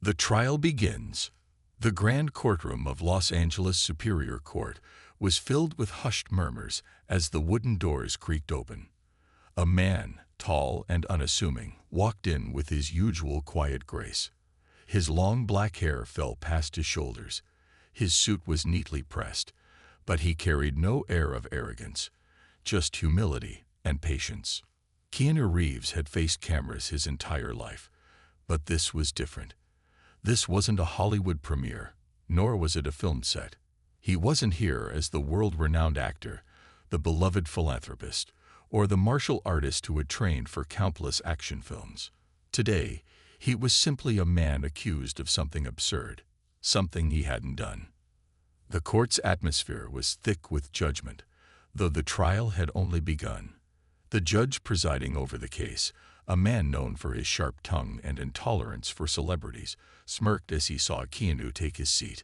The trial begins. The grand courtroom of Los Angeles Superior Court was filled with hushed murmurs as the wooden doors creaked open. A man, tall and unassuming, walked in with his usual quiet grace. His long black hair fell past his shoulders. His suit was neatly pressed, but he carried no air of arrogance, just humility and patience. Keanu Reeves had faced cameras his entire life, but this was different. This wasn't a Hollywood premiere, nor was it a film set. He wasn't here as the world-renowned actor, the beloved philanthropist, or the martial artist who had trained for countless action films. Today, he was simply a man accused of something absurd, something he hadn't done. The court's atmosphere was thick with judgment, though the trial had only begun. The judge presiding over the case, a man known for his sharp tongue and intolerance for celebrities, smirked as he saw Keanu take his seat.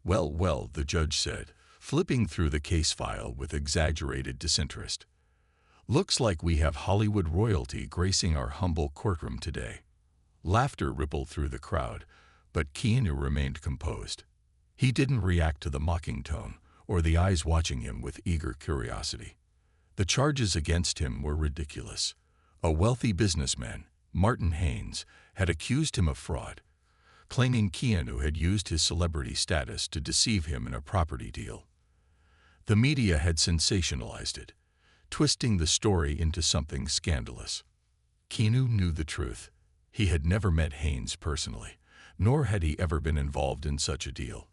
Well, the judge said, flipping through the case file with exaggerated disinterest. Looks like we have Hollywood royalty gracing our humble courtroom today. Laughter rippled through the crowd, but Keanu remained composed. He didn't react to the mocking tone or the eyes watching him with eager curiosity. The charges against him were ridiculous. A wealthy businessman, Martin Haynes, had accused him of fraud, claiming Keanu had used his celebrity status to deceive him in a property deal. The media had sensationalized it, twisting the story into something scandalous. Keanu knew the truth. He had never met Haynes personally, nor had he ever been involved in such a deal.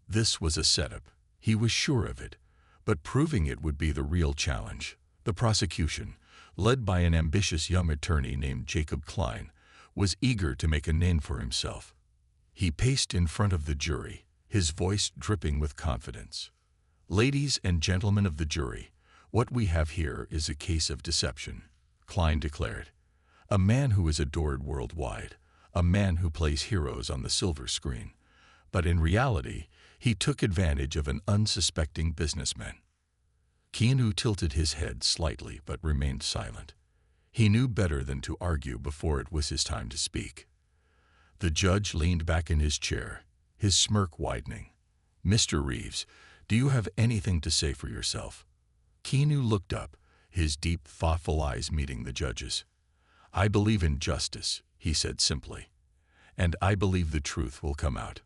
This was a setup. He was sure of it, but proving it would be the real challenge. The prosecution, led by an ambitious young attorney named Jacob Klein, was eager to make a name for himself. He paced in front of the jury, his voice dripping with confidence. "Ladies and gentlemen of the jury, what we have here is a case of deception," Klein declared. "A man who is adored worldwide, a man who plays heroes on the silver screen. But in reality, he took advantage of an unsuspecting businessman." Keanu tilted his head slightly but remained silent. He knew better than to argue before it was his time to speak. The judge leaned back in his chair, his smirk widening. "Mr. Reeves, do you have anything to say for yourself?" Keanu looked up, his deep, thoughtful eyes meeting the judge's. "I believe in justice," he said simply, "and I believe the truth will come out."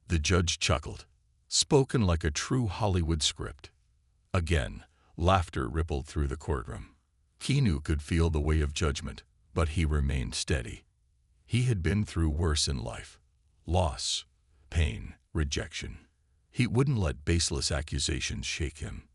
The judge chuckled, spoken like a true Hollywood script. Again, laughter rippled through the courtroom. Keanu could feel the weight of judgment, but he remained steady. He had been through worse in life: loss, pain, rejection. He wouldn't let baseless accusations shake him.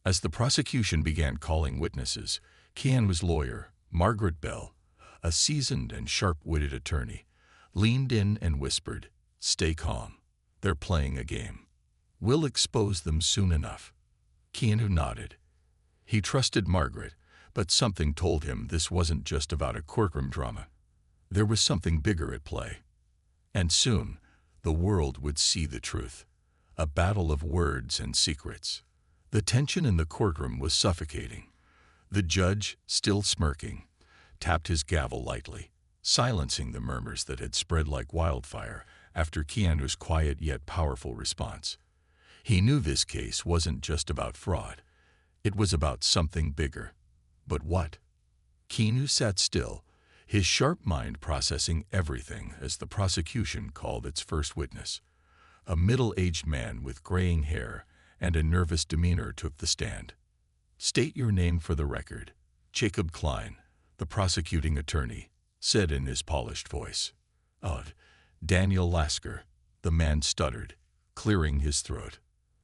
As the prosecution began calling witnesses, Keanu's lawyer, Margaret Bell, a seasoned and sharp-witted attorney, leaned in and whispered, "Stay calm. They're playing a game. We'll expose them soon enough." Keanu nodded. He trusted Margaret, but something told him this wasn't just about a courtroom drama. There was something bigger at play. And soon, the world would see the truth. A battle of words and secrets. The tension in the courtroom was suffocating. The judge, still smirking, tapped his gavel lightly, silencing the murmurs that had spread like wildfire after Keanu's quiet yet powerful response. He knew this case wasn't just about fraud. It was about something bigger. But what? Keanu sat still, his sharp mind processing everything as the prosecution called its first witness. A middle-aged man with graying hair and a nervous demeanor took the stand. "State your name for the record," Jacob Klein, the prosecuting attorney, said in his polished voice. Daniel Lasker," the man stuttered, clearing his throat.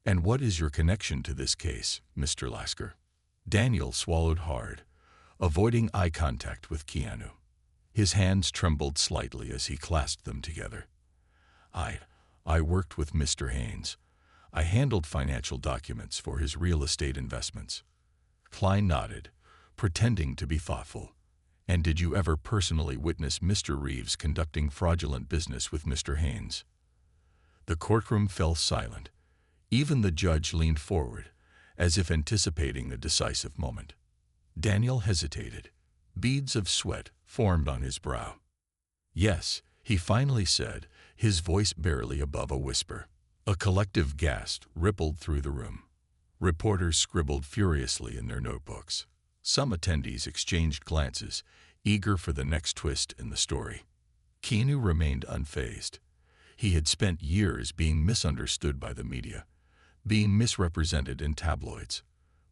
"And what is your connection to this case, Mr. Lasker?" Daniel swallowed hard, avoiding eye contact with Keanu. His hands trembled slightly as he clasped them together. I worked with Mr. Haynes. I handled financial documents for his real estate investments." Klein nodded, pretending to be thoughtful. "And did you ever personally witness Mr. Reeves conducting fraudulent business with Mr. Haynes?" The courtroom fell silent. Even the judge leaned forward, as if anticipating the decisive moment. Daniel hesitated. Beads of sweat formed on his brow. "Yes," he finally said, his voice barely above a whisper. A collective gasp rippled through the room. Reporters scribbled furiously in their notebooks. Some attendees exchanged glances, eager for the next twist in the story. Keanu remained unfazed. He had spent years being misunderstood by the media, being misrepresented in tabloids.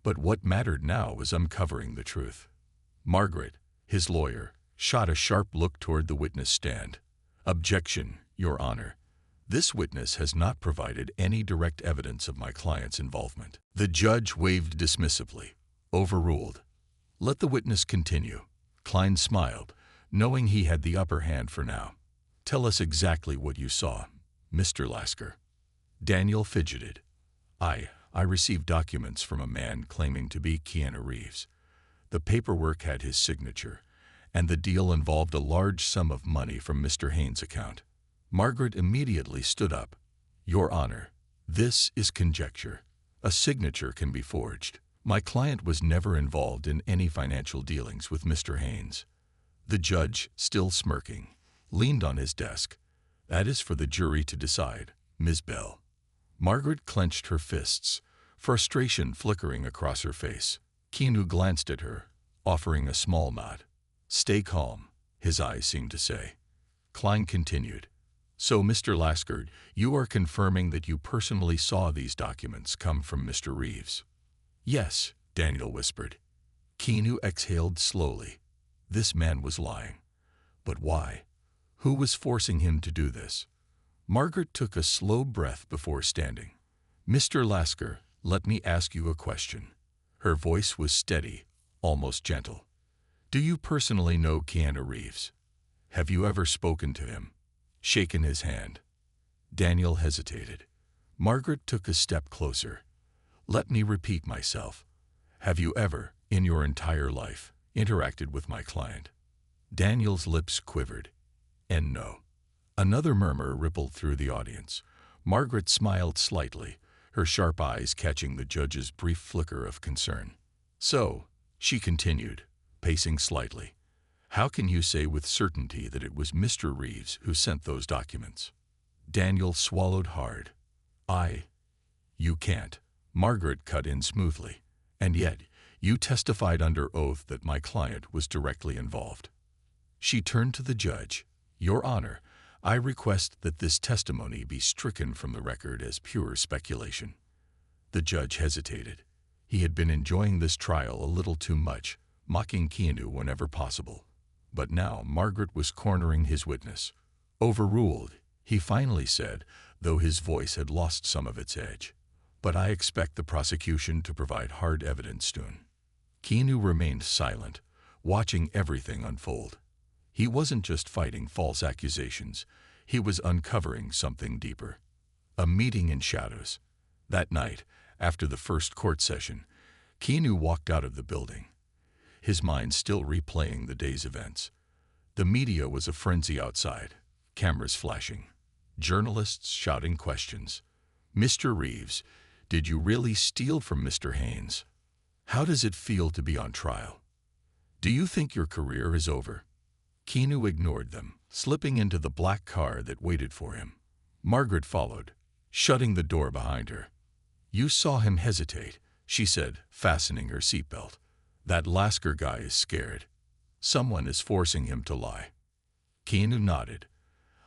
But what mattered now was uncovering the truth. Margaret, his lawyer, shot a sharp look toward the witness stand. "Objection, Your Honor. This witness has not provided any direct evidence of my client's involvement." The judge waved dismissively. "Overruled. Let the witness continue." Klein smiled, knowing he had the upper hand for now. "Tell us exactly what you saw, Mr. Lasker." Daniel fidgeted. I received documents from a man claiming to be Keanu Reeves. The paperwork had his signature, and the deal involved a large sum of money from Mr. Haynes' account." Margaret immediately stood up. "Your Honor, this is conjecture. A signature can be forged. My client was never involved in any financial dealings with Mr. Haynes." The judge, still smirking, leaned on his desk. "That is for the jury to decide, Ms. Bell." Margaret clenched her fists, frustration flickering across her face. Keanu glanced at her, offering a small nod. "Stay calm," his eyes seemed to say. Klein continued. "So, Mr. Lasker, you are confirming that you personally saw these documents come from Mr. Reeves?" "Yes," Daniel whispered. Keanu exhaled slowly. This man was lying. But why? Who was forcing him to do this? Margaret took a slow breath before standing. "Mr. Lasker, let me ask you a question." Her voice was steady, almost gentle. "Do you personally know Keanu Reeves? Have you ever spoken to him? Shaken his hand?" Daniel hesitated. Margaret took a step closer. "Let me repeat myself. Have you ever, in your entire life, interacted with my client?" Daniel's lips quivered. "And no." Another murmur rippled through the audience. Margaret smiled slightly, her sharp eyes catching the judge's brief flicker of concern. "So," she continued, pacing slightly, "how can you say with certainty that it was Mr. Reeves who sent those documents?" Daniel swallowed hard. You can't." Margaret cut in smoothly. "And yet, you testified under oath that my client was directly involved." She turned to the judge. "Your Honor, I request that this testimony be stricken from the record as pure speculation." The judge hesitated. He had been enjoying this trial a little too much, mocking Keanu whenever possible. But now Margaret was cornering his witness. "Overruled," he finally said, though his voice had lost some of its edge. "But I expect the prosecution to provide hard evidence soon." Keanu remained silent, watching everything unfold. He wasn't just fighting false accusations, he was uncovering something deeper. A meeting in shadows. That night, after the first court session, Keanu walked out of the building, his mind still replaying the day's events. The media was a frenzy outside, cameras flashing, journalists shouting questions. "Mr. Reeves, did you really steal from Mr. Haynes? How does it feel to be on trial? Do you think your career is over?" Keanu ignored them, slipping into the black car that waited for him. Margaret followed, shutting the door behind her. "You saw him hesitate," she said, fastening her seatbelt. "That Lasker guy is scared. Someone is forcing him to lie." Keanu nodded.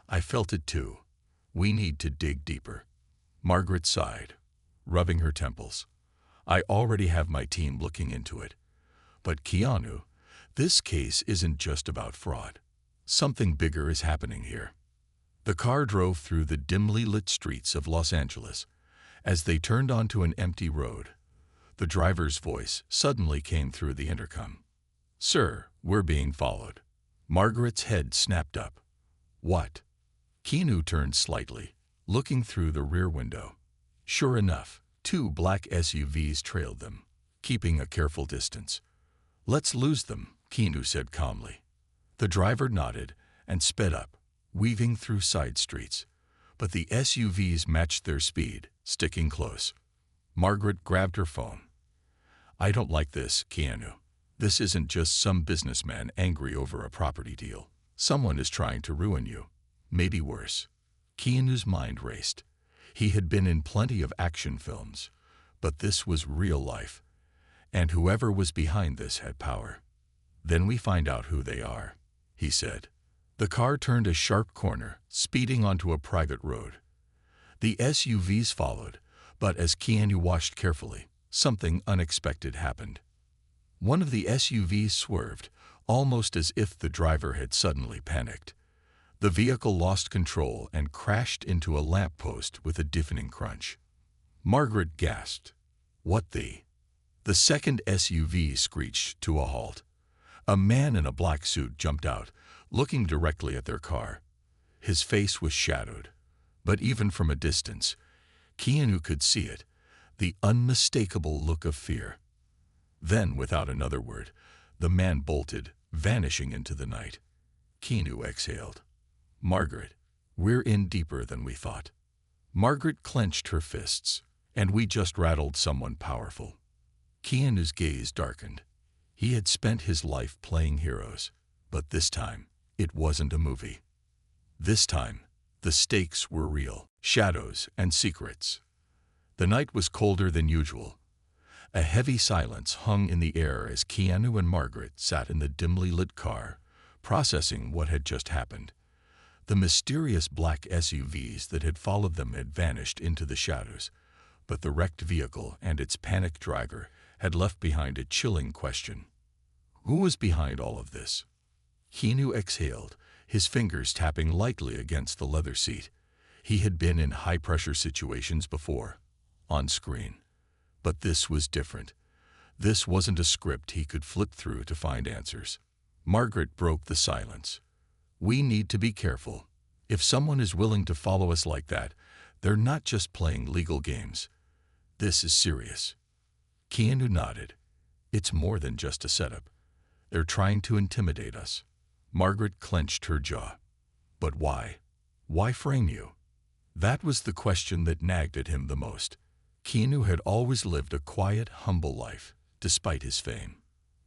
"I felt it too. We need to dig deeper." Margaret sighed, rubbing her temples. "I already have my team looking into it. But Keanu, this case isn't just about fraud. Something bigger is happening here." The car drove through the dimly lit streets of Los Angeles. As they turned onto an empty road, the driver's voice suddenly came through the intercom. "Sir, we're being followed." Margaret's head snapped up. "What?" Keanu turned slightly, looking through the rear window. Sure enough, 2 black SUVs trailed them, keeping a careful distance. "Let's lose them," Keanu said calmly. The driver nodded and sped up, weaving through side streets. But the SUVs matched their speed, sticking close. Margaret grabbed her phone. "I don't like this, Keanu. This isn't just some businessman angry over a property deal. Someone is trying to ruin you." Maybe worse. Keanu's mind raced. He had been in plenty of action films, but this was real life, and whoever was behind this had power. Then we find out who they are, he said. The car turned a sharp corner, speeding onto a private road. The SUVs followed, but as Keanu watched carefully, something unexpected happened. One of the SUVs swerved, almost as if the driver had suddenly panicked. The vehicle lost control and crashed into a lamppost with a deafening crunch. Margaret gasped. What the? The second SUV screeched to a halt. A man in a black suit jumped out, looking directly at their car. His face was shadowed, but even from a distance, Keanu could see it, the unmistakable look of fear. Then, without another word, the man bolted, vanishing into the night. Keanu exhaled. Margaret, we're in deeper than we thought. Margaret clenched her fists. And we just rattled someone powerful. Keanu's gaze darkened. He had spent his life playing heroes, but this time, it wasn't a movie. This time, the stakes were real, shadows and secrets. The night was colder than usual. A heavy silence hung in the air as Keanu and Margaret sat in the dimly lit car, processing what had just happened. The mysterious black SUVs that had followed them had vanished into the shadows, but the wrecked vehicle and its panicked driver had left behind a chilling question. Who was behind all of this? Keanu exhaled, his fingers tapping lightly against the leather seat. He had been in high-pressure situations before, on screen. But this was different. This wasn't a script he could flip through to find answers. Margaret broke the silence. We need to be careful. If someone is willing to follow us like that, they're not just playing legal games. This is serious. Keanu nodded. It's more than just a setup. They're trying to intimidate us. Margaret clenched her jaw. But why? Why frame you? That was the question that nagged at him the most. Keanu had always lived a quiet, humble life, despite his fame.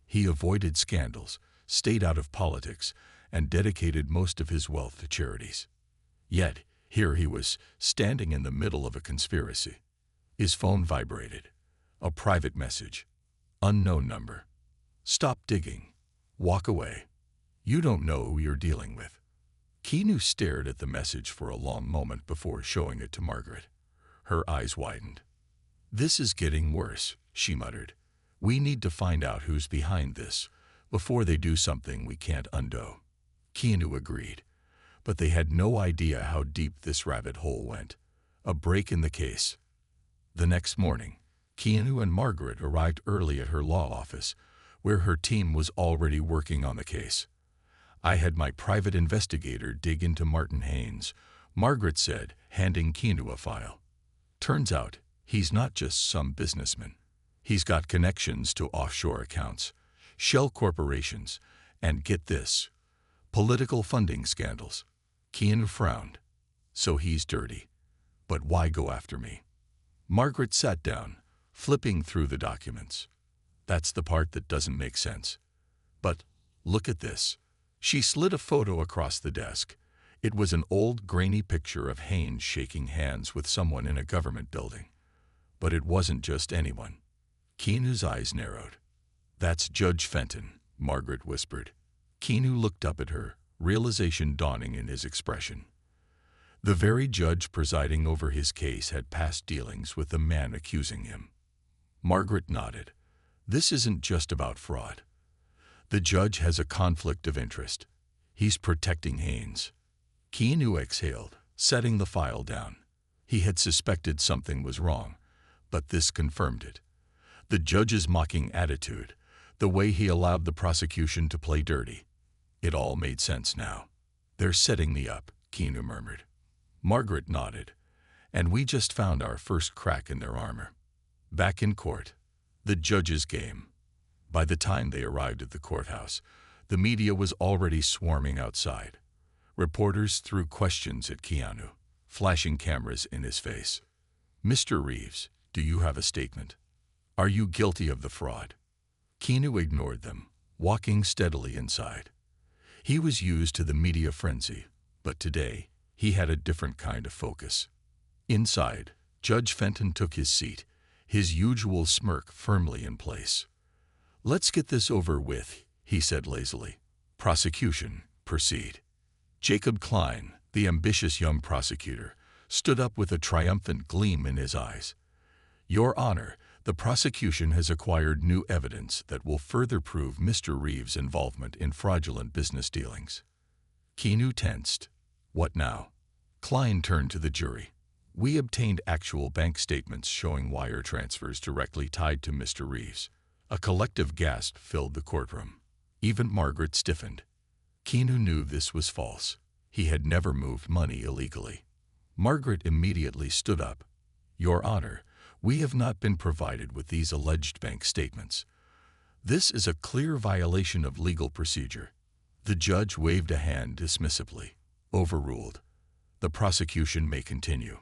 He avoided scandals, stayed out of politics, and dedicated most of his wealth to charities. Yet, here he was, standing in the middle of a conspiracy. His phone vibrated. A private message. Unknown number. Stop digging. Walk away. You don't know who you're dealing with. Keanu stared at the message for a long moment before showing it to Margaret. Her eyes widened. This is getting worse, she muttered. We need to find out who's behind this, before they do something we can't undo. Keanu agreed, but they had no idea how deep this rabbit hole went. A break in the case. The next morning, Keanu and Margaret arrived early at her law office, where her team was already working on the case. I had my private investigator dig into Martin Haynes, Margaret said, handing Keanu a file. Turns out, he's not just some businessman. He's got connections to offshore accounts, shell corporations, and get this, political funding scandals. Keanu frowned. So he's dirty. But why go after me? Margaret sat down, flipping through the documents. That's the part that doesn't make sense. But look at this. She slid a photo across the desk. It was an old, grainy picture of Haynes shaking hands with someone in a government building. But it wasn't just anyone. Keanu's eyes narrowed. That's Judge Fenton, Margaret whispered. Keanu looked up at her, realization dawning in his expression. The very judge presiding over his case had past dealings with the man accusing him. Margaret nodded. This isn't just about fraud. The judge has a conflict of interest. He's protecting Haynes. Keanu exhaled, setting the file down. He had suspected something was wrong, but this confirmed it. The judge's mocking attitude, the way he allowed the prosecution to play dirty. It all made sense now. They're setting me up, Keanu murmured. Margaret nodded. And we just found our first crack in their armor. Back in court. The judge's game. By the time they arrived at the courthouse, the media was already swarming outside. Reporters threw questions at Keanu, flashing cameras in his face. Mr. Reeves, do you have a statement? Are you guilty of the fraud? Keanu ignored them, walking steadily inside. He was used to the media frenzy, but today he had a different kind of focus. Inside, Judge Fenton took his seat, his usual smirk firmly in place. "Let's get this over with," he said lazily. "Prosecution, proceed." Jacob Klein, the ambitious young prosecutor, stood up with a triumphant gleam in his eyes. "Your Honor, the prosecution has acquired new evidence that will further prove Mr. Reeves' involvement in fraudulent business dealings." Keanu tensed. "What now?" Klein turned to the jury. "We obtained actual bank statements showing wire transfers directly tied to Mr. Reeves." A collective gasp filled the courtroom. Even Margaret stiffened. Keanu knew this was false. He had never moved money illegally. Margaret immediately stood up. "Your Honor, we have not been provided with these alleged bank statements. This is a clear violation of legal procedure." The judge waved a hand dismissively. "Overruled. The prosecution may continue."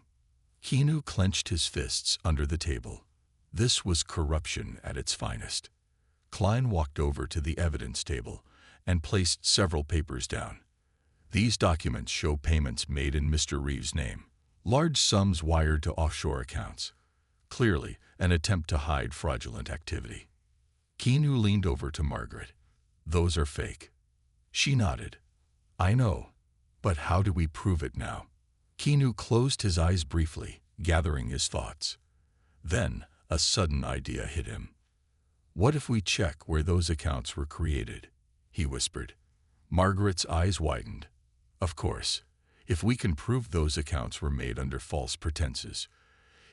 Keanu clenched his fists under the table. This was corruption at its finest. Klein walked over to the evidence table and placed several papers down. "These documents show payments made in Mr. Reeves' name, large sums wired to offshore accounts. Clearly, an attempt to hide fraudulent activity." Keanu leaned over to Margaret. "Those are fake." She nodded. "I know. But how do we prove it now?" Keanu closed his eyes briefly, gathering his thoughts. Then, a sudden idea hit him. "What if we check where those accounts were created?" he whispered. Margaret's eyes widened. "Of course, if we can prove those accounts were made under false pretenses."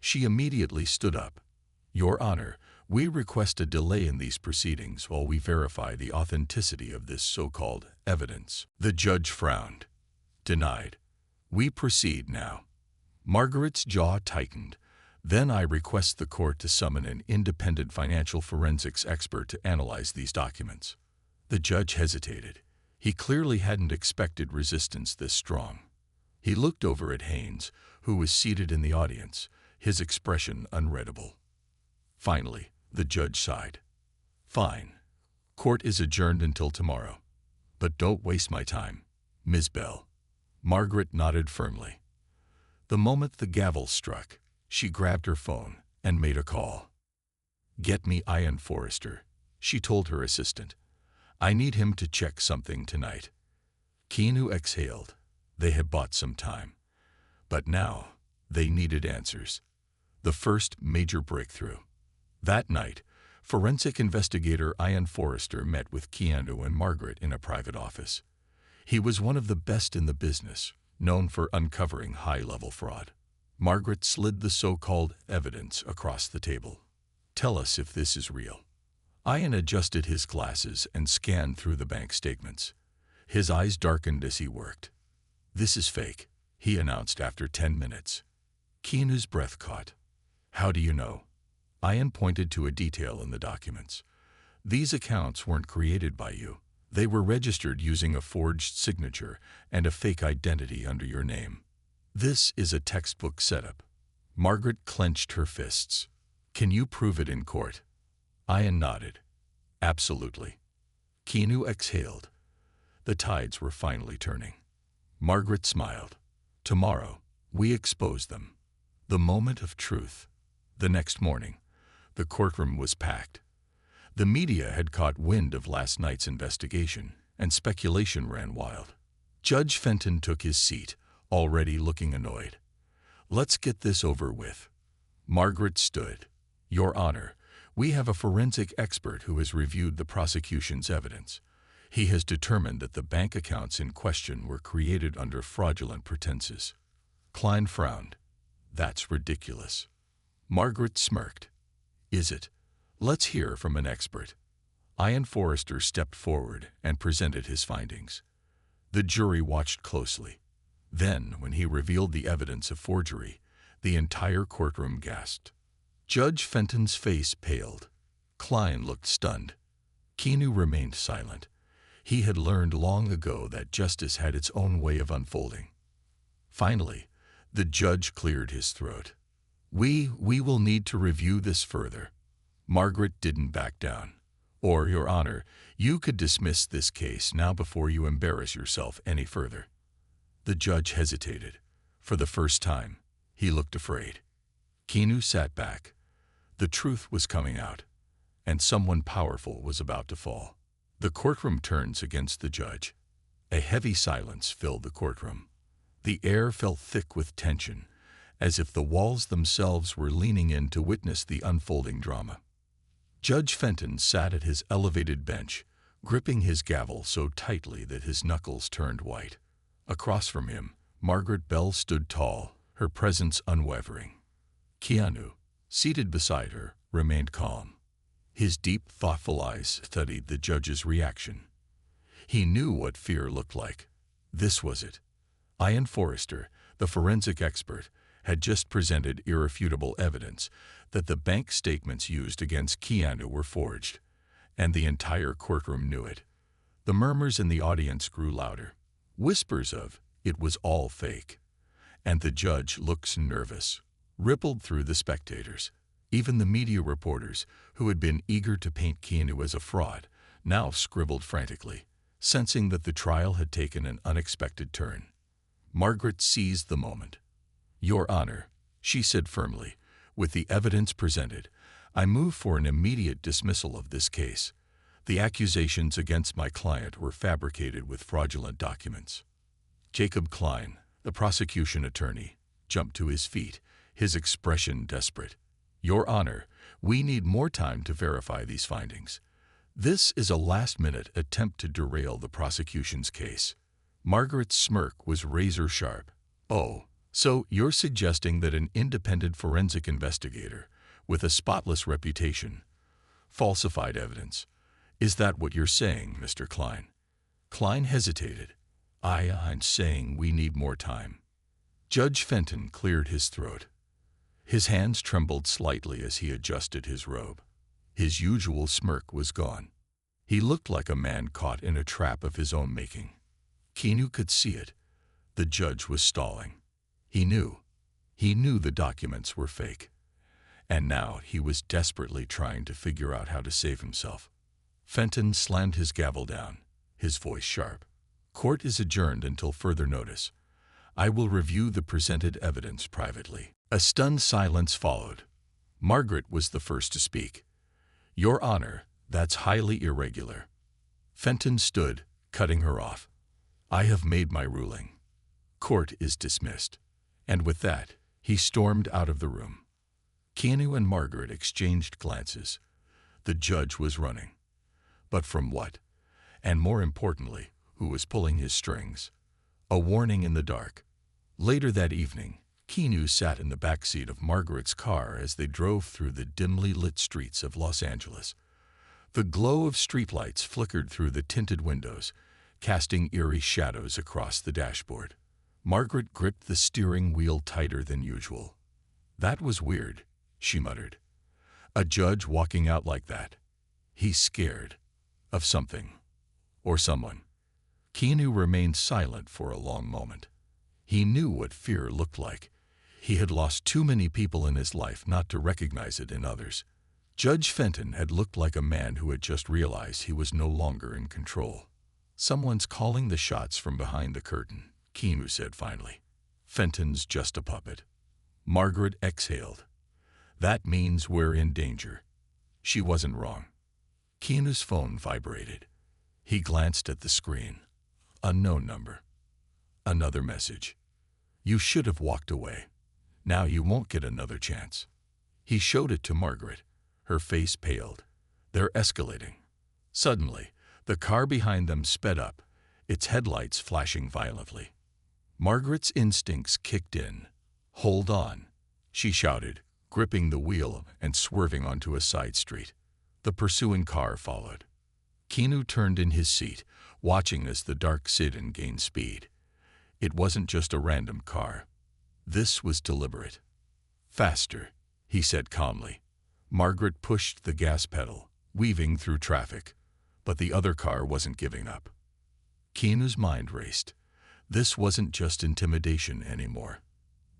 She immediately stood up. "Your Honor, we request a delay in these proceedings while we verify the authenticity of this so-called evidence." The judge frowned. "Denied. We proceed now." Margaret's jaw tightened. "Then I request the court to summon an independent financial forensics expert to analyze these documents." The judge hesitated. He clearly hadn't expected resistance this strong. He looked over at Haynes, who was seated in the audience, his expression unreadable. Finally, the judge sighed. "Fine. Court is adjourned until tomorrow. But don't waste my time, Ms. Bell." Margaret nodded firmly. The moment the gavel struck, she grabbed her phone and made a call. "Get me Ian Forrester," she told her assistant. "I need him to check something tonight." Keanu exhaled. They had bought some time. But now, they needed answers. The first major breakthrough. That night, forensic investigator Ian Forrester met with Keanu and Margaret in a private office. He was one of the best in the business, known for uncovering high-level fraud. Margaret slid the so-called evidence across the table. "Tell us if this is real." Ian adjusted his glasses and scanned through the bank statements. His eyes darkened as he worked. "This is fake," he announced after 10 minutes. Keanu's breath caught. "How do you know?" Ian pointed to a detail in the documents. "These accounts weren't created by you. They were registered using a forged signature and a fake identity under your name. This is a textbook setup." Margaret clenched her fists. "Can you prove it in court?" Ian nodded. "Absolutely." Keanu exhaled. The tides were finally turning. Margaret smiled. "Tomorrow, we expose them." The moment of truth. The next morning, the courtroom was packed. The media had caught wind of last night's investigation, and speculation ran wild. Judge Fenton took his seat, already looking annoyed. "Let's get this over with." Margaret stood. "Your Honor, we have a forensic expert who has reviewed the prosecution's evidence. He has determined that the bank accounts in question were created under fraudulent pretenses." Klein frowned. "That's ridiculous." Margaret smirked. "Is it? Let's hear from an expert." Ian Forrester stepped forward and presented his findings. The jury watched closely. Then, when he revealed the evidence of forgery, the entire courtroom gasped. Judge Fenton's face paled. Klein looked stunned. Keanu remained silent. He had learned long ago that justice had its own way of unfolding. Finally, the judge cleared his throat. We will need to review this further." Margaret didn't back down. "Or, Your Honor, you could dismiss this case now before you embarrass yourself any further." The judge hesitated. For the first time, he looked afraid. Keanu sat back. The truth was coming out, and someone powerful was about to fall. The courtroom turns against the judge. A heavy silence filled the courtroom. The air felt thick with tension, as if the walls themselves were leaning in to witness the unfolding drama. Judge Fenton sat at his elevated bench, gripping his gavel so tightly that his knuckles turned white. Across from him, Margaret Bell stood tall, her presence unwavering. Keanu, seated beside her, remained calm. His deep, thoughtful eyes studied the judge's reaction. He knew what fear looked like. This was it. Ian Forrester, the forensic expert, had just presented irrefutable evidence that the bank statements used against Keanu were forged, and the entire courtroom knew it. The murmurs in the audience grew louder. Whispers of, "It was all fake." And the judge looked nervous, rippled through the spectators. Even the media reporters, who had been eager to paint Keanu as a fraud, now scribbled frantically, sensing that the trial had taken an unexpected turn. Margaret seized the moment. "Your Honor," she said firmly, "with the evidence presented, I move for an immediate dismissal of this case. The accusations against my client were fabricated with fraudulent documents." Jacob Klein, the prosecution attorney, jumped to his feet, his expression desperate. "Your Honor, we need more time to verify these findings. This is a last-minute attempt to derail the prosecution's case." Margaret's smirk was razor-sharp. "Oh, so you're suggesting that an independent forensic investigator, with a spotless reputation, falsified evidence. Is that what you're saying, Mr. Klein?" Klein hesitated. "I'm saying we need more time." Judge Fenton cleared his throat. His hands trembled slightly as he adjusted his robe. His usual smirk was gone. He looked like a man caught in a trap of his own making. Keanu could see it. The judge was stalling. He knew the documents were fake. And now he was desperately trying to figure out how to save himself. Fenton slammed his gavel down, his voice sharp. "Court is adjourned until further notice. I will review the presented evidence privately." A stunned silence followed. Margaret was the first to speak. "Your Honor, that's highly irregular." Fenton stood, cutting her off. "I have made my ruling. Court is dismissed." And with that, he stormed out of the room. Keanu and Margaret exchanged glances. The judge was running. But from what? And more importantly, who was pulling his strings? A warning in the dark. Later that evening, Keanu sat in the backseat of Margaret's car as they drove through the dimly lit streets of Los Angeles. The glow of streetlights flickered through the tinted windows, casting eerie shadows across the dashboard. Margaret gripped the steering wheel tighter than usual. "That was weird," she muttered. "A judge walking out like that. He's scared. Of something. Or someone." Keanu remained silent for a long moment. He knew what fear looked like. He had lost too many people in his life not to recognize it in others. Judge Fenton had looked like a man who had just realized he was no longer in control. "Someone's calling the shots from behind the curtain," Keanu said finally. "Fenton's just a puppet." Margaret exhaled. "That means we're in danger." She wasn't wrong. Keanu's phone vibrated. He glanced at the screen. Unknown number. Another message. "You should have walked away. Now you won't get another chance." He showed it to Margaret. Her face paled. "They're escalating." Suddenly, the car behind them sped up, its headlights flashing violently. Margaret's instincts kicked in. "Hold on," she shouted, gripping the wheel and swerving onto a side street. The pursuing car followed. Keanu turned in his seat, watching as the dark sedan gained speed. It wasn't just a random car. This was deliberate. "Faster," he said calmly. Margaret pushed the gas pedal, weaving through traffic, but the other car wasn't giving up. Keanu's mind raced. This wasn't just intimidation anymore.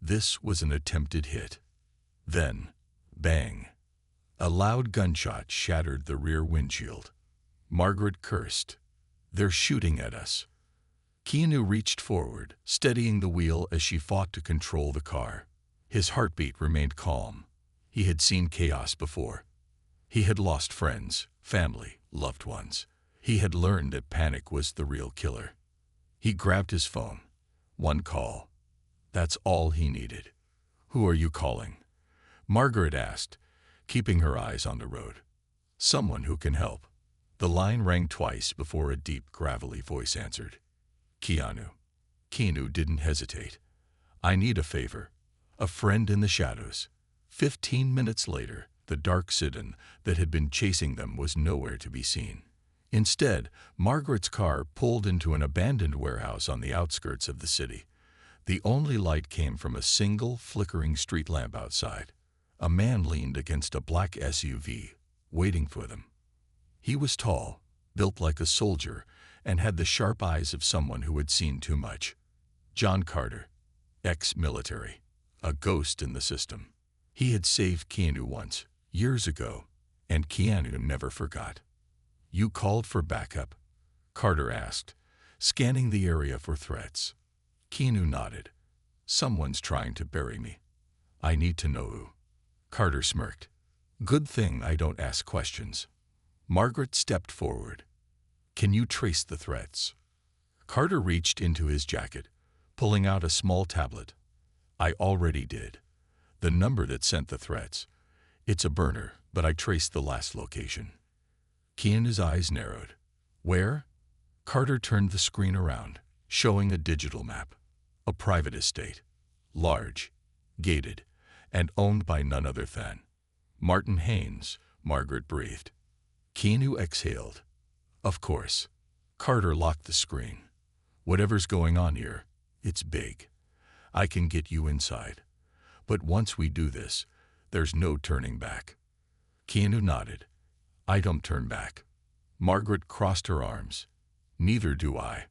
This was an attempted hit. Then, bang. A loud gunshot shattered the rear windshield. Margaret cursed. "They're shooting at us." Keanu reached forward, steadying the wheel as she fought to control the car. His heartbeat remained calm. He had seen chaos before. He had lost friends, family, loved ones. He had learned that panic was the real killer. He grabbed his phone. One call. That's all he needed. "Who are you calling?" Margaret asked, keeping her eyes on the road. "Someone who can help." The line rang twice before a deep, gravelly voice answered. "Keanu." Keanu didn't hesitate. "I need a favor. A friend in the shadows." 15 minutes later, the dark sedan that had been chasing them was nowhere to be seen. Instead, Margaret's car pulled into an abandoned warehouse on the outskirts of the city. The only light came from a single, flickering street lamp outside. A man leaned against a black SUV, waiting for them. He was tall, built like a soldier, and had the sharp eyes of someone who had seen too much. John Carter, ex-military, a ghost in the system. He had saved Keanu once, years ago, and Keanu never forgot. "You called for backup?" Carter asked, scanning the area for threats. Keanu nodded. "Someone's trying to bury me. I need to know who." Carter smirked. "Good thing I don't ask questions." Margaret stepped forward. "Can you trace the threats?" Carter reached into his jacket, pulling out a small tablet. "I already did. The number that sent the threats. It's a burner, but I traced the last location." Keanu's eyes narrowed. "Where?" Carter turned the screen around, showing a digital map. A private estate. Large, gated, and owned by none other than Martin Haynes. Margaret breathed. Keanu exhaled. "Of course." Carter locked the screen. "Whatever's going on here, it's big. I can get you inside. But once we do this, there's no turning back." Keanu nodded. "I don't turn back." Margaret crossed her arms. "Neither do I."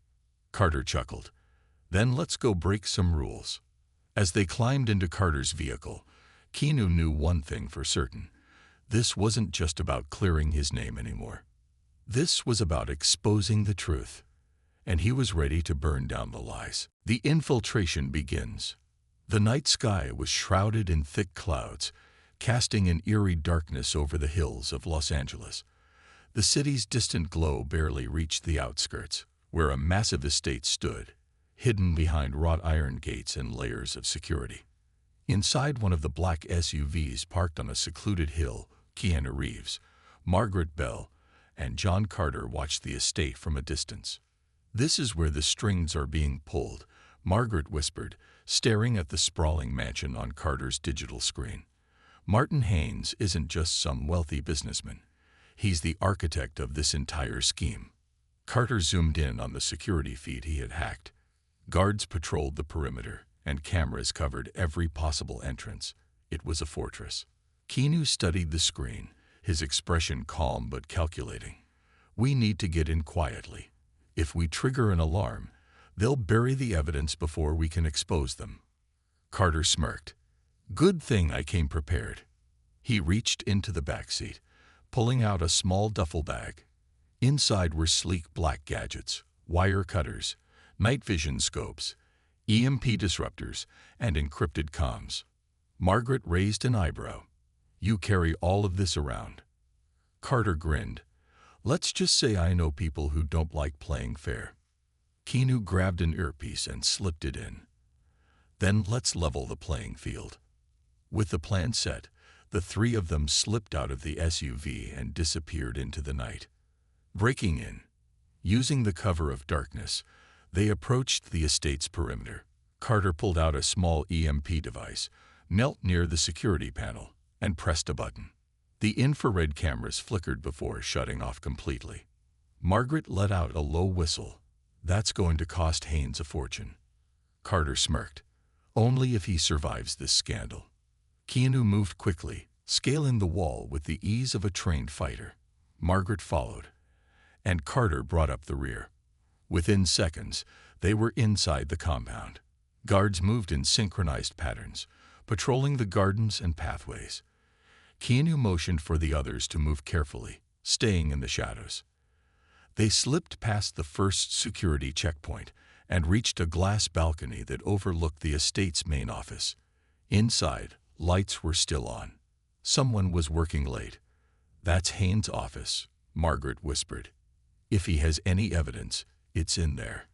Carter chuckled. "Then let's go break some rules." As they climbed into Carter's vehicle, Keanu knew one thing for certain. This wasn't just about clearing his name anymore. This was about exposing the truth. And he was ready to burn down the lies. The infiltration begins. The night sky was shrouded in thick clouds, casting an eerie darkness over the hills of Los Angeles. The city's distant glow barely reached the outskirts, where a massive estate stood, hidden behind wrought iron gates and layers of security. Inside one of the black SUVs parked on a secluded hill, Keanu Reeves, Margaret Bell, and John Carter watched the estate from a distance. "This is where the strings are being pulled," Margaret whispered, staring at the sprawling mansion on Carter's digital screen. "Martin Haynes isn't just some wealthy businessman. He's the architect of this entire scheme." Carter zoomed in on the security feed he had hacked. Guards patrolled the perimeter, and cameras covered every possible entrance. It was a fortress. Keanu studied the screen, his expression calm but calculating. "We need to get in quietly. If we trigger an alarm, they'll bury the evidence before we can expose them." Carter smirked. "Good thing I came prepared." He reached into the back seat, pulling out a small duffel bag. Inside were sleek black gadgets, wire cutters, night vision scopes, EMP disruptors, and encrypted comms. Margaret raised an eyebrow. "You carry all of this around?" Carter grinned. "Let's just say I know people who don't like playing fair." Keanu grabbed an earpiece and slipped it in. "Then let's level the playing field." With the plan set, the three of them slipped out of the SUV and disappeared into the night. Breaking in, using the cover of darkness, they approached the estate's perimeter. Carter pulled out a small EMP device, knelt near the security panel, and pressed a button. The infrared cameras flickered before shutting off completely. Margaret let out a low whistle. "That's going to cost Haynes a fortune." Carter smirked. "Only if he survives this scandal." Keanu moved quickly, scaling the wall with the ease of a trained fighter. Margaret followed, and Carter brought up the rear. Within seconds, they were inside the compound. Guards moved in synchronized patterns, patrolling the gardens and pathways. Keanu motioned for the others to move carefully, staying in the shadows. They slipped past the first security checkpoint and reached a glass balcony that overlooked the estate's main office. Inside, lights were still on. Someone was working late. "That's Haynes' office," Margaret whispered. "If he has any evidence, it's in there."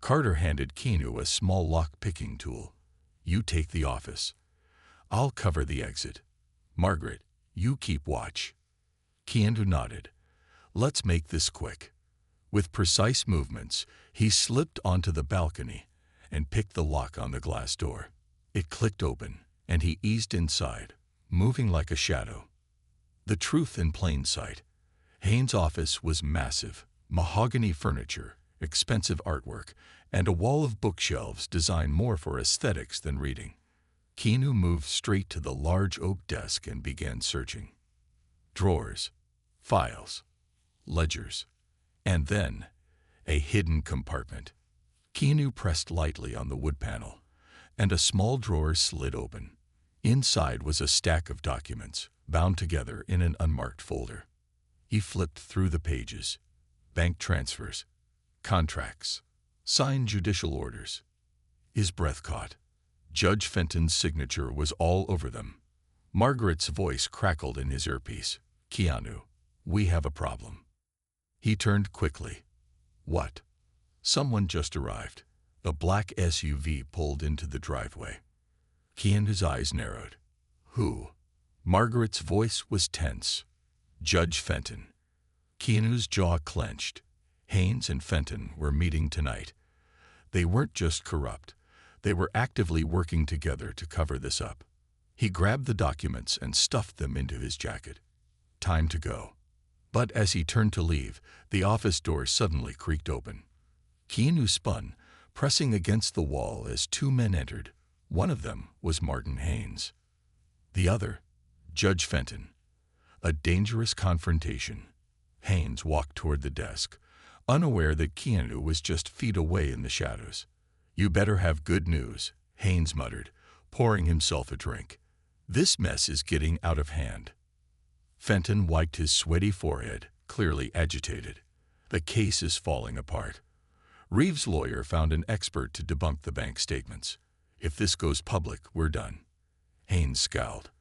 Carter handed Keanu a small lock-picking tool. "You take the office. I'll cover the exit. Margaret, you keep watch." Keanu nodded. "Let's make this quick." With precise movements, he slipped onto the balcony and picked the lock on the glass door. It clicked open, and he eased inside, moving like a shadow. The truth in plain sight. Haynes' office was massive, mahogany furniture, expensive artwork, and a wall of bookshelves designed more for aesthetics than reading. Keanu moved straight to the large oak desk and began searching. Drawers, files, ledgers, and then a hidden compartment. Keanu pressed lightly on the wood panel, and a small drawer slid open. Inside was a stack of documents, bound together in an unmarked folder. He flipped through the pages. Bank transfers, contracts, signed judicial orders. His breath caught. Judge Fenton's signature was all over them. Margaret's voice crackled in his earpiece. "Keanu, we have a problem." He turned quickly. "What?" Someone just arrived. A black SUV pulled into the driveway. Keanu's eyes narrowed. "Who?" Margaret's voice was tense. "Judge Fenton." Keanu's jaw clenched. Haynes and Fenton were meeting tonight. They weren't just corrupt. They were actively working together to cover this up. He grabbed the documents and stuffed them into his jacket. Time to go. But as he turned to leave, the office door suddenly creaked open. Keanu spun, pressing against the wall as two men entered. One of them was Martin Haynes. The other, Judge Fenton. A dangerous confrontation. Haynes walked toward the desk, unaware that Keanu was just feet away in the shadows. "You better have good news," Haynes muttered, pouring himself a drink. "This mess is getting out of hand." Fenton wiped his sweaty forehead, clearly agitated. "The case is falling apart. Reeves' lawyer found an expert to debunk the bank statements. If this goes public, we're done." Haynes scowled.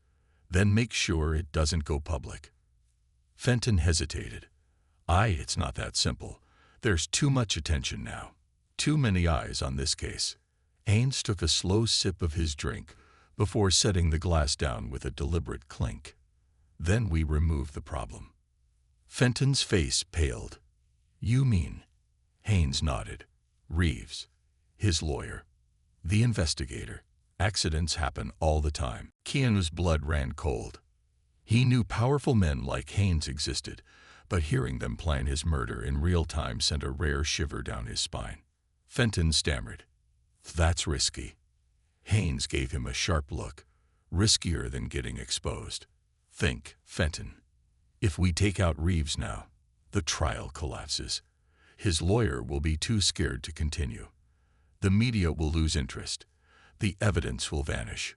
"Then make sure it doesn't go public." Fenton hesitated. It's not that simple. There's too much attention now. Too many eyes on this case." Haynes took a slow sip of his drink before setting the glass down with a deliberate clink. "Then we remove the problem." Fenton's face paled. "You mean?" Haynes nodded. "Reeves. His lawyer. The investigator. Accidents happen all the time." Keanu's blood ran cold. He knew powerful men like Haynes existed, but hearing them plan his murder in real time sent a rare shiver down his spine. Fenton stammered. "That's risky." Haynes gave him a sharp look. "Riskier than getting exposed. Think, Fenton. If we take out Reeves now, the trial collapses. His lawyer will be too scared to continue. The media will lose interest. The evidence will vanish."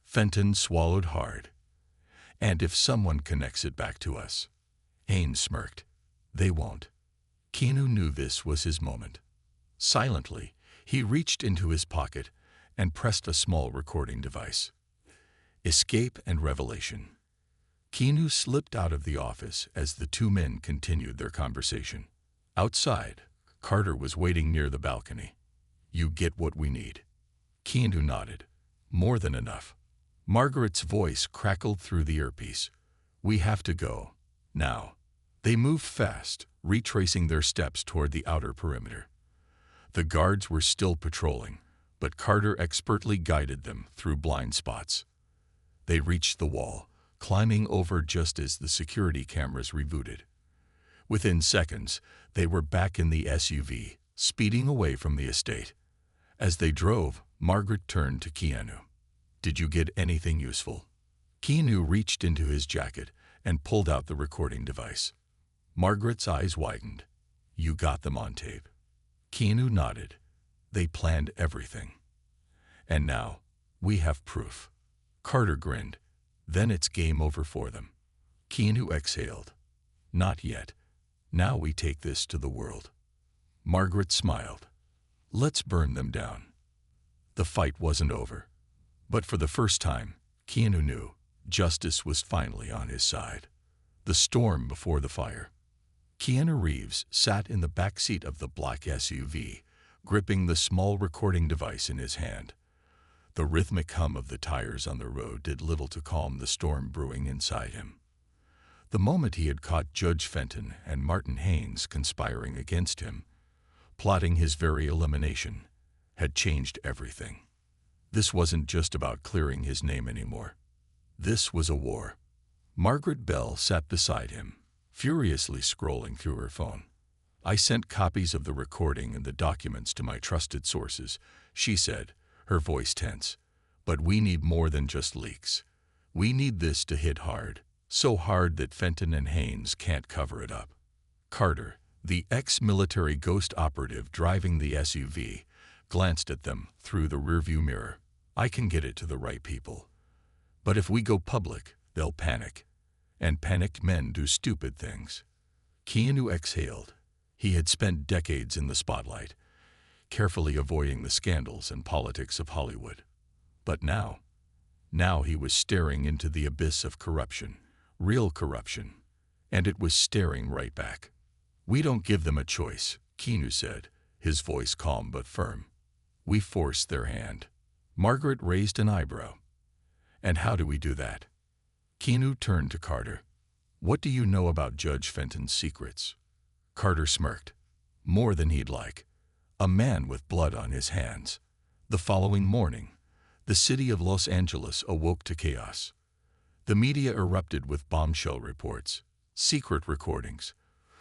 Fenton swallowed hard. "And if someone connects it back to us?" Haynes smirked. "They won't." Keanu knew this was his moment. Silently, he reached into his pocket and pressed a small recording device. Escape and revelation. Keanu slipped out of the office as the two men continued their conversation. Outside, Carter was waiting near the balcony. "You get what we need." Keanu nodded. "More than enough." Margaret's voice crackled through the earpiece. "We have to go. Now." They moved fast, retracing their steps toward the outer perimeter. The guards were still patrolling, but Carter expertly guided them through blind spots. They reached the wall, climbing over just as the security cameras rebooted. Within seconds, they were back in the SUV, speeding away from the estate. As they drove, Margaret turned to Keanu. "Did you get anything useful?" Keanu reached into his jacket and pulled out the recording device. Margaret's eyes widened. "You got them on tape." Keanu nodded. "They planned everything. And now, we have proof." Carter grinned. "Then it's game over for them." Keanu exhaled. "Not yet. Now we take this to the world." Margaret smiled. Let's burn them down. The fight wasn't over. But for the first time, Keanu knew justice was finally on his side. The storm before the fire. Keanu Reeves sat in the back seat of the black SUV, gripping the small recording device in his hand. The rhythmic hum of the tires on the road did little to calm the storm brewing inside him. The moment he had caught Judge Fenton and Martin Haynes conspiring against him, plotting his very elimination, had changed everything. This wasn't just about clearing his name anymore. This was a war. Margaret Bell sat beside him, furiously scrolling through her phone. "I sent copies of the recording and the documents to my trusted sources," she said, her voice tense. "But we need more than just leaks. We need this to hit hard, so hard that Fenton and Haynes can't cover it up." Carter, the ex-military ghost operative driving the SUV, glanced at them through the rearview mirror. "I can get it to the right people. But if we go public, they'll panic. And panicked men do stupid things." Keanu exhaled. He had spent decades in the spotlight, carefully avoiding the scandals and politics of Hollywood. But now he was staring into the abyss of corruption, real corruption, and it was staring right back. "We don't give them a choice," Keanu said, his voice calm but firm. "We force their hand." Margaret raised an eyebrow. "And how do we do that?" Keanu turned to Carter. "What do you know about Judge Fenton's secrets?" Carter smirked. "More than he'd like. A man with blood on his hands." The following morning, the city of Los Angeles awoke to chaos. The media erupted with bombshell reports, secret recordings,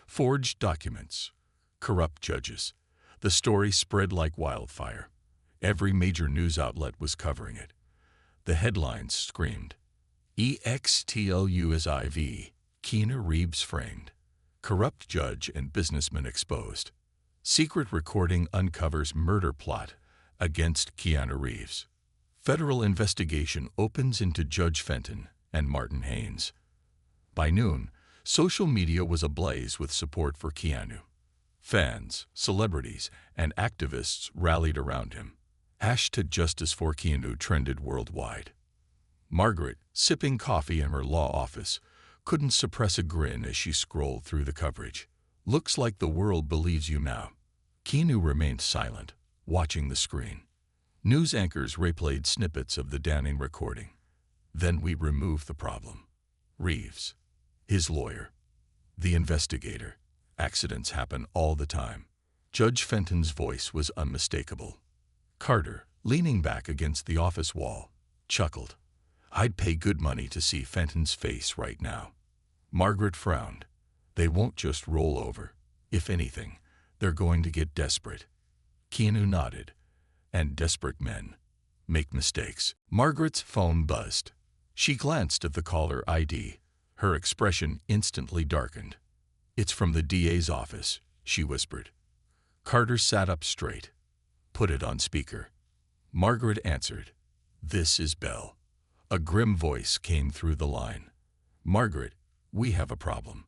forged documents, corrupt judges. The story spread like wildfire. Every major news outlet was covering it. The headlines screamed, "EXCLUSIV, Keanu Reeves framed. Corrupt judge and businessman exposed. Secret recording uncovers murder plot against Keanu Reeves. Federal investigation opens into Judge Fenton and Martin Haynes." By noon, social media was ablaze with support for Keanu. Fans, celebrities, and activists rallied around him. #JusticeForKeanu trended worldwide. Margaret, sipping coffee in her law office, couldn't suppress a grin as she scrolled through the coverage. "Looks like the world believes you now." Keanu remained silent, watching the screen. News anchors replayed snippets of the damning recording. "Then we remove the problem. Reeves, his lawyer, the investigator. Accidents happen all the time." Judge Fenton's voice was unmistakable. Carter, leaning back against the office wall, chuckled. "I'd pay good money to see Fenton's face right now." Margaret frowned. "They won't just roll over. If anything, they're going to get desperate." Keanu nodded. "And desperate men make mistakes." Margaret's phone buzzed. She glanced at the caller ID. Her expression instantly darkened. "It's from the DA's office," she whispered. Carter sat up straight. "Put it on speaker." Margaret answered. "This is Bell." A grim voice came through the line. "Margaret, we have a problem.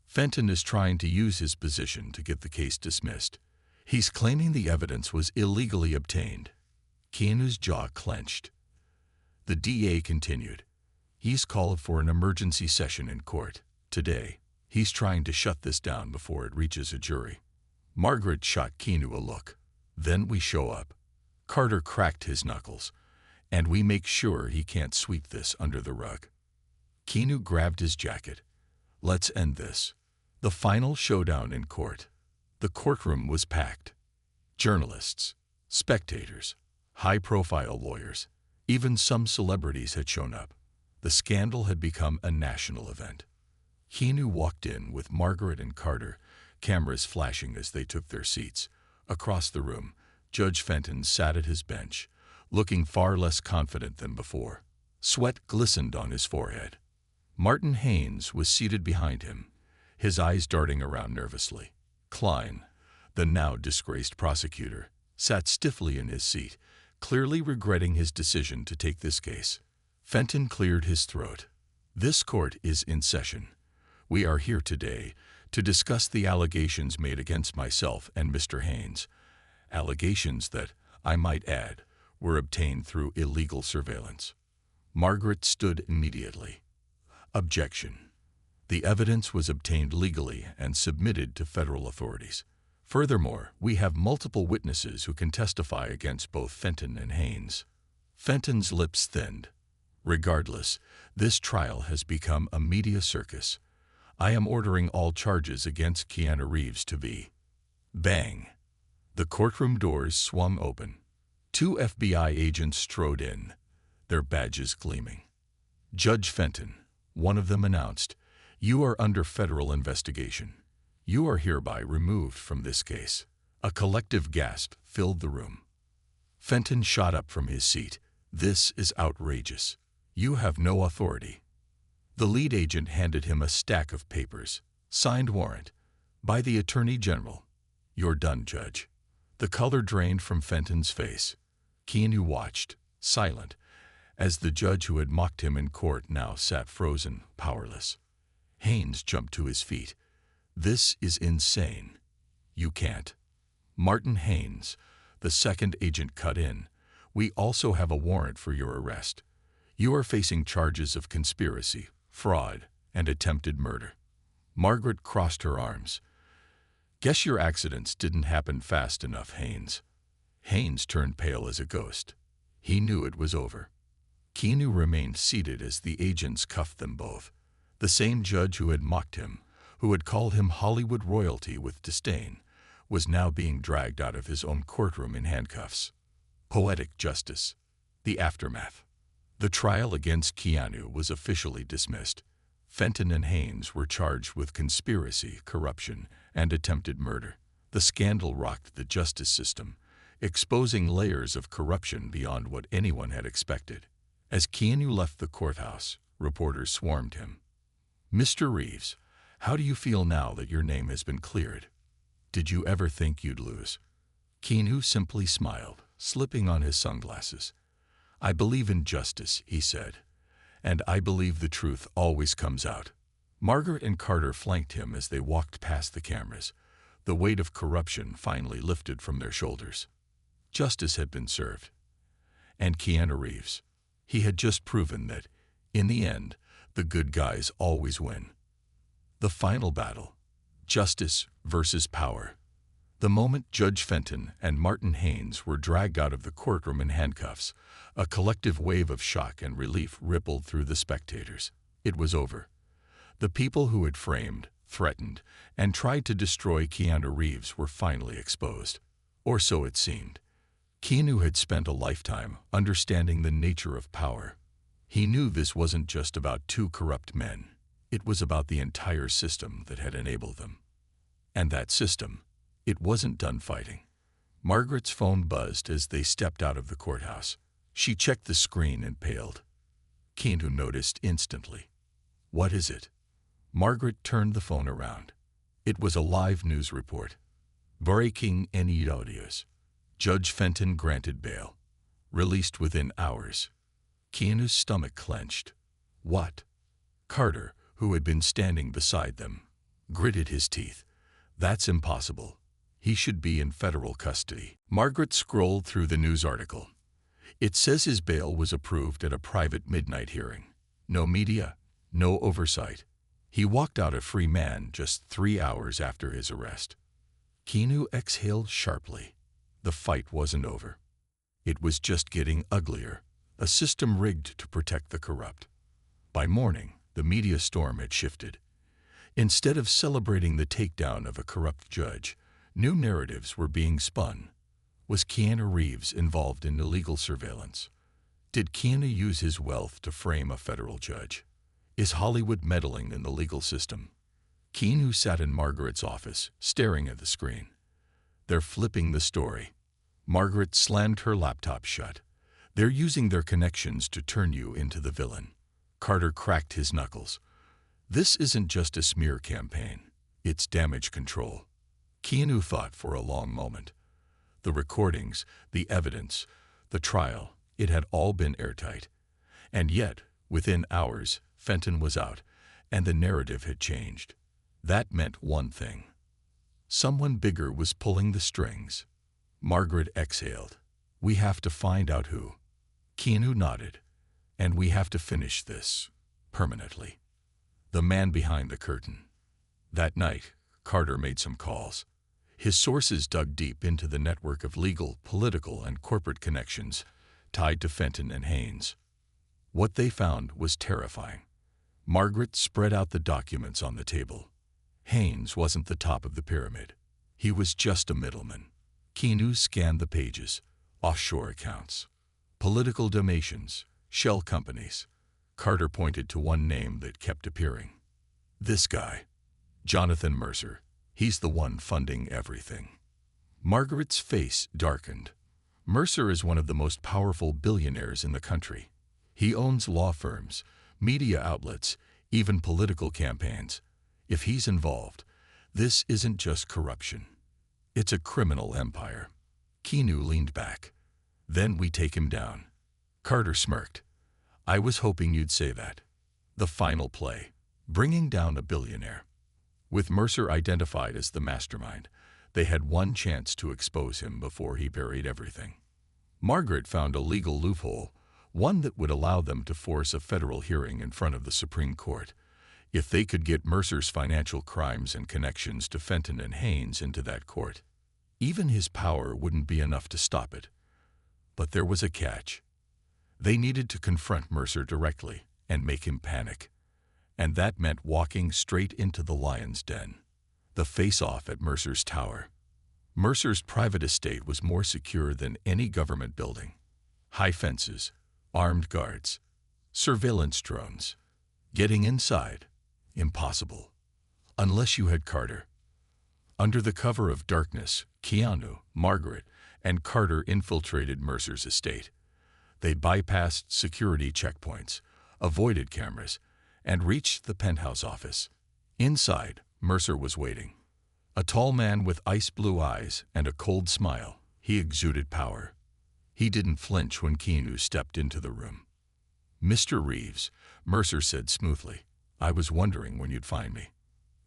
Fenton is trying to use his position to get the case dismissed. He's claiming the evidence was illegally obtained." Keanu's jaw clenched. The DA continued. "He's called for an emergency session in court today. He's trying to shut this down before it reaches a jury." Margaret shot Keanu a look. "Then we show up." Carter cracked his knuckles. "And we make sure he can't sweep this under the rug." Keanu grabbed his jacket. "Let's end this." The final showdown in court. The courtroom was packed. Journalists, spectators, high-profile lawyers, even some celebrities had shown up. The scandal had become a national event. Keanu walked in with Margaret and Carter, cameras flashing as they took their seats. Across the room, Judge Fenton sat at his bench, looking far less confident than before. Sweat glistened on his forehead. Martin Haynes was seated behind him, his eyes darting around nervously. Klein, the now disgraced prosecutor, sat stiffly in his seat, clearly regretting his decision to take this case. Fenton cleared his throat. "This court is in session. We are here today to discuss the allegations made against myself and Mr. Haynes, allegations that, I might add, were obtained through illegal surveillance. Margaret stood immediately. Objection. The evidence was obtained legally and submitted to federal authorities. Furthermore, we have multiple witnesses who can testify against both Fenton and Haynes. Fenton's lips thinned. Regardless, this trial has become a media circus. I am ordering all charges against Keanu Reeves to be. Bang! The courtroom doors swung open. 2 FBI agents strode in, their badges gleaming. Judge Fenton, one of them announced, "You are under federal investigation. You are hereby removed from this case." A collective gasp filled the room. Fenton shot up from his seat. "This is outrageous. You have no authority." The lead agent handed him a stack of papers, signed warrant, by the Attorney General. "You're done, Judge." The color drained from Fenton's face. Keanu watched, silent, as the judge who had mocked him in court now sat frozen, powerless. Haynes jumped to his feet. "This is insane. You can't." Martin Haynes, the second agent, cut in. "We also have a warrant for your arrest. You are facing charges of conspiracy, fraud, and attempted murder." Margaret crossed her arms. "Guess your accidents didn't happen fast enough, Haynes." Haynes turned pale as a ghost. He knew it was over. Keanu remained seated as the agents cuffed them both. The same judge who had mocked him, who had called him Hollywood royalty with disdain, was now being dragged out of his own courtroom in handcuffs. Poetic justice. The aftermath. The trial against Keanu was officially dismissed. Fenton and Haynes were charged with conspiracy, corruption, and attempted murder. The scandal rocked the justice system, exposing layers of corruption beyond what anyone had expected. As Keanu left the courthouse, reporters swarmed him. "Mr. Reeves, how do you feel now that your name has been cleared? Did you ever think you'd lose?" Keanu simply smiled, slipping on his sunglasses. "I believe in justice," he said, "and I believe the truth always comes out." Margaret and Carter flanked him as they walked past the cameras. The weight of corruption finally lifted from their shoulders. Justice had been served. And Keanu Reeves, he had just proven that, in the end, the good guys always win. The final battle. Justice versus power. The moment Judge Fenton and Martin Haynes were dragged out of the courtroom in handcuffs, a collective wave of shock and relief rippled through the spectators. It was over. The people who had framed, threatened, and tried to destroy Keanu Reeves were finally exposed. Or so it seemed. Keanu had spent a lifetime understanding the nature of power. He knew this wasn't just about 2 corrupt men. It was about the entire system that had enabled them. And that system, it wasn't done fighting. Margaret's phone buzzed as they stepped out of the courthouse. She checked the screen and paled. Keanu noticed instantly. "What is it?" Margaret turned the phone around. It was a live news report. Breaking audios. Judge Fenton granted bail. Released within hours. Keanu's stomach clenched. "What?" Carter, who had been standing beside them, gritted his teeth. "That's impossible. He should be in federal custody." Margaret scrolled through the news article. "It says his bail was approved at a private midnight hearing. No media, no oversight. He walked out a free man just 3 hours after his arrest." Keanu exhaled sharply. The fight wasn't over. It was just getting uglier, a system rigged to protect the corrupt. By morning, the media storm had shifted. Instead of celebrating the takedown of a corrupt judge, new narratives were being spun. Was Keanu Reeves involved in illegal surveillance? Did Keanu use his wealth to frame a federal judge? Is Hollywood meddling in the legal system? Keanu sat in Margaret's office, staring at the screen. "They're flipping the story." Margaret slammed her laptop shut. "They're using their connections to turn you into the villain." Carter cracked his knuckles. "This isn't just a smear campaign. It's damage control." Keanu thought for a long moment. The recordings, the evidence, the trial, it had all been airtight. And yet, within hours, Fenton was out, and the narrative had changed. That meant one thing. Someone bigger was pulling the strings. Margaret exhaled. We have to find out who. Keanu nodded. And we have to finish this. Permanently. The man behind the curtain. That night, Carter made some calls. His sources dug deep into the network of legal, political, and corporate connections tied to Fenton and Haynes. What they found was terrifying. Margaret spread out the documents on the table. Haynes wasn't the top of the pyramid. He was just a middleman. Keanu scanned the pages. Offshore accounts. Political donations. Shell companies. Carter pointed to one name that kept appearing. This guy. Jonathan Mercer. He's the one funding everything. Margaret's face darkened. Mercer is one of the most powerful billionaires in the country. He owns law firms, media outlets, even political campaigns. If he's involved, this isn't just corruption. It's a criminal empire. Keanu leaned back. Then we take him down. Carter smirked. I was hoping you'd say that. The final play. Bringing down a billionaire. With Mercer identified as the mastermind, they had one chance to expose him before he buried everything. Margaret found a legal loophole, one that would allow them to force a federal hearing in front of the Supreme Court. If they could get Mercer's financial crimes and connections to Fenton and Haynes into that court, even his power wouldn't be enough to stop it. But there was a catch. They needed to confront Mercer directly and make him panic. And that meant walking straight into the lion's den. The face-off at Mercer's tower. Mercer's private estate was more secure than any government building. High fences, armed guards, surveillance drones. Getting inside, impossible. Unless you had Carter. Under the cover of darkness, Keanu, Margaret, and Carter infiltrated Mercer's estate. They bypassed security checkpoints, avoided cameras, and reached the penthouse office. Inside, Mercer was waiting. A tall man with ice-blue eyes and a cold smile. He exuded power. He didn't flinch when Keanu stepped into the room. Mr. Reeves, Mercer said smoothly, I was wondering when you'd find me.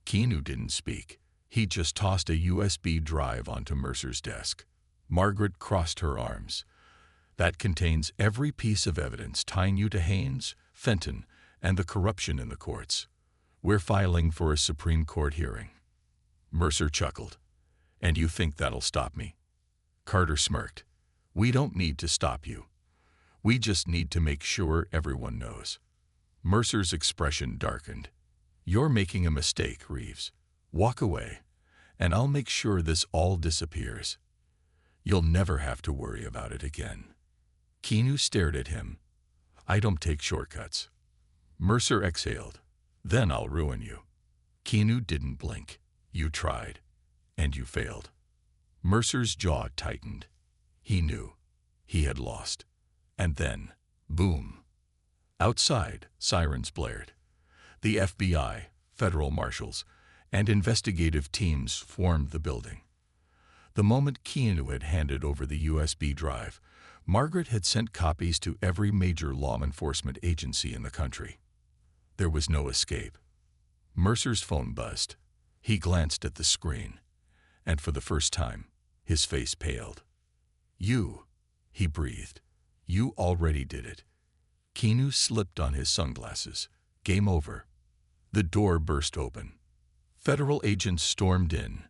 Keanu didn't speak. He just tossed a USB drive onto Mercer's desk. Margaret crossed her arms. That contains every piece of evidence tying you to Haynes, Fenton, and the corruption in the courts. We're filing for a Supreme Court hearing. Mercer chuckled. And you think that'll stop me? Carter smirked. We don't need to stop you. We just need to make sure everyone knows. Mercer's expression darkened. You're making a mistake, Reeves. Walk away, and I'll make sure this all disappears. You'll never have to worry about it again. Keanu stared at him. I don't take shortcuts. Mercer exhaled. Then I'll ruin you. Keanu didn't blink. You tried. And you failed. Mercer's jaw tightened. He knew. He had lost. And then, boom. Outside, sirens blared. The FBI, federal marshals, and investigative teams formed the building. The moment Keanu had handed over the USB drive, Margaret had sent copies to every major law enforcement agency in the country. There was no escape. Mercer's phone buzzed. He glanced at the screen, and for the first time, his face paled. You, he breathed. You already did it. Keanu slipped on his sunglasses. Game over. The door burst open. Federal agents stormed in.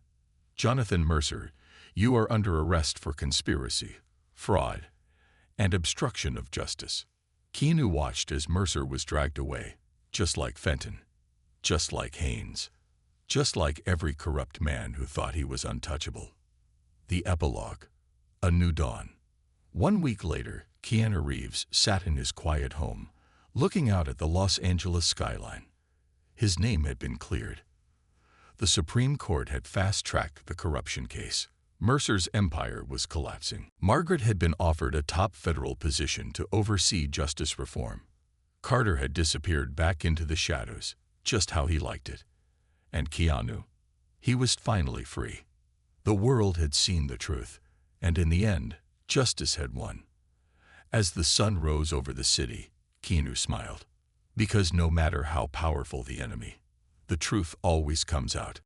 Jonathan Mercer, you are under arrest for conspiracy, fraud, and obstruction of justice. Keanu watched as Mercer was dragged away, just like Fenton, just like Haynes, just like every corrupt man who thought he was untouchable. The epilogue. A new dawn. 1 week later, Keanu Reeves sat in his quiet home, looking out at the Los Angeles skyline. His name had been cleared. The Supreme Court had fast-tracked the corruption case. Mercer's empire was collapsing. Margaret had been offered a top federal position to oversee justice reform. Carter had disappeared back into the shadows, just how he liked it. And Keanu, he was finally free. The world had seen the truth, and in the end, justice had won. As the sun rose over the city, Keanu smiled. Because no matter how powerful the enemy, the truth always comes out.